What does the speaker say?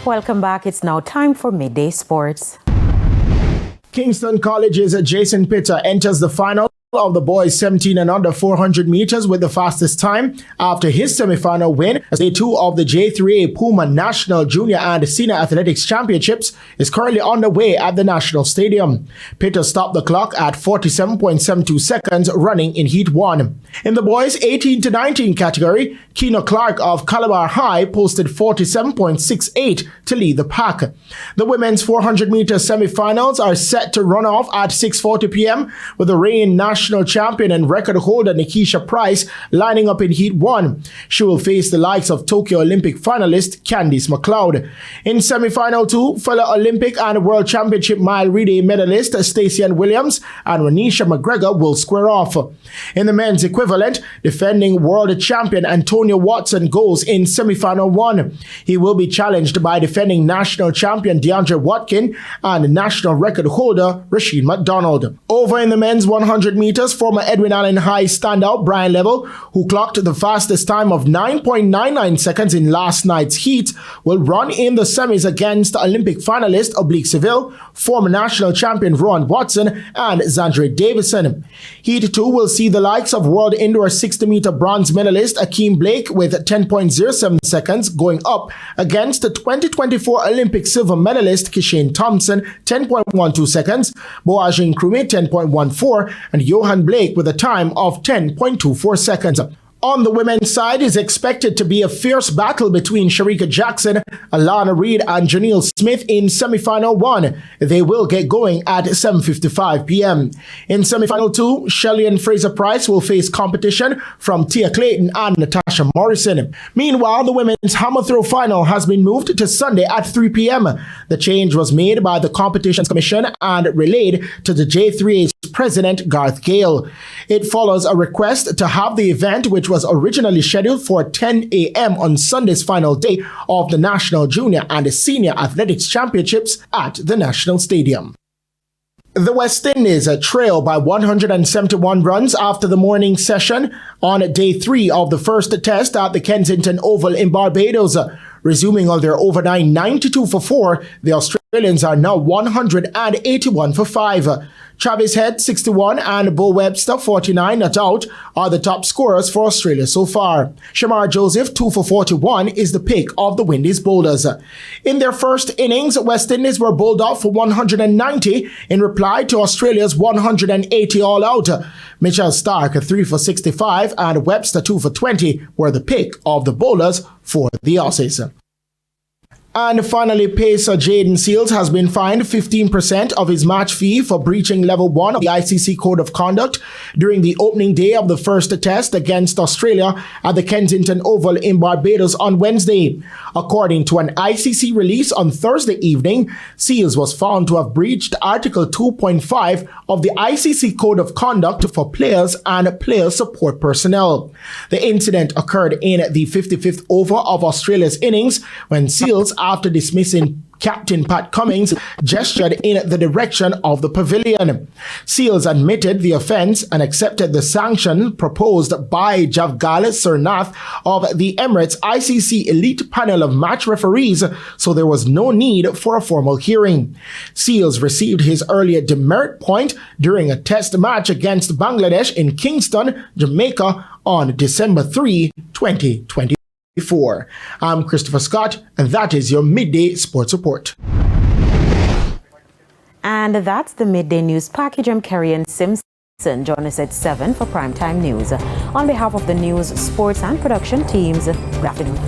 Welcome back. It's now time for Midday Sports. Kingston College's Jason Pitter enters the final of the boys 17 and under 400 meters with the fastest time after his semi-final win as day 2 of the J3A Puma National Junior and Senior Athletics Championships is currently underway at the National Stadium. Pitter stopped the clock at 47.72 seconds running in Heat 1. In the boys 18 to 19 category, Keeno Clark of Calabar High posted 47.68 to lead the pack. The women's 400 meter semi-finals are set to run off at 6:40 p.m. with the reigning national champion and record holder Nikisha Price lining up in Heat 1. She will face the likes of Tokyo Olympic finalist Candice McLeod. In semi-final 2, fellow Olympic and World Championship mile relay medalist Stacey Ann Williams and Renisha McGregor will square off. In the men's equivalent, defending world champion Antonio Watson goes in semi-final 1. He will be challenged by defending national champion DeAndre Watkin and national record holder Rashid McDonald. Over in the men's 100 meters, former Edwin Allen High standout Brian Level, who clocked the fastest time of 9.99 seconds in last night's heat, will run in the semis against Olympic finalist Oblique Seville, former national champion Ron Watson, and Zandre Davison. Heat 2 will see the likes of world indoor 60-meter bronze medalist Akeem Blake with 10.07 seconds going up against the 2024 Olympic silver medalist Kishane Thompson 10.12 seconds, Boajin Krumi 10.14, and Johan Blake with a time of 10.24 seconds. On the women's side is expected to be a fierce battle between Sharika Jackson, Alana Reed, and Janelle Smith in semi-final 1. They will get going at 7:55 p.m. In semi-final 2, Shelley and Fraser Price will face competition from Tia Clayton and Natasha Morrison. Meanwhile, the women's hammer throw final has been moved to Sunday at 3 p.m. The change was made by the Competitions Commission and relayed to the J3A's president, Garth Gale. It follows a request to have the event, which was originally scheduled for 10 a.m. on Sunday's final day of the National Junior and Senior Athletics Championships at the National Stadium. The West Indies trail by 171 runs after the morning session on day 3 of the first test at the Kensington Oval in Barbados. Resuming on their overnight 92 for 4, the Australians are now 181 for 5. Travis Head, 61, and Bo Webster, 49, not out, are the top scorers for Australia so far. Shamar Joseph, 2 for 41, is the pick of the Windies bowlers. In their first innings, West Indies were bowled out for 190 in reply to Australia's 180 all-out. Mitchell Stark, 3 for 65, and Webster, 2 for 20, were the pick of the bowlers for the Aussies. And finally, pacer Jaden Seals has been fined 15% of his match fee for breaching level 1 of the ICC Code of Conduct during the opening day of the first test against Australia at the Kensington Oval in Barbados on Wednesday. According to an ICC release on Thursday evening, Seals was found to have breached Article 2.5 of the ICC Code of Conduct for players and player support personnel. The incident occurred in the 55th over of Australia's innings when Seals, after dismissing Captain Pat Cummings, gestured in the direction of the pavilion. Seals admitted the offence and accepted the sanction proposed by Javgal Surnath of the Emirates ICC elite panel of match referees, so there was no need for a formal hearing. Seals received his earlier demerit point during a test match against Bangladesh in Kingston, Jamaica on December 3, 2020. I'm Christopher Scott, and that is your Midday Sports Report. And that's the Midday News Package. I'm Kerry-Ann Simpson. Join us at 7 for Primetime News. On behalf of the news, sports, and production teams, good afternoon.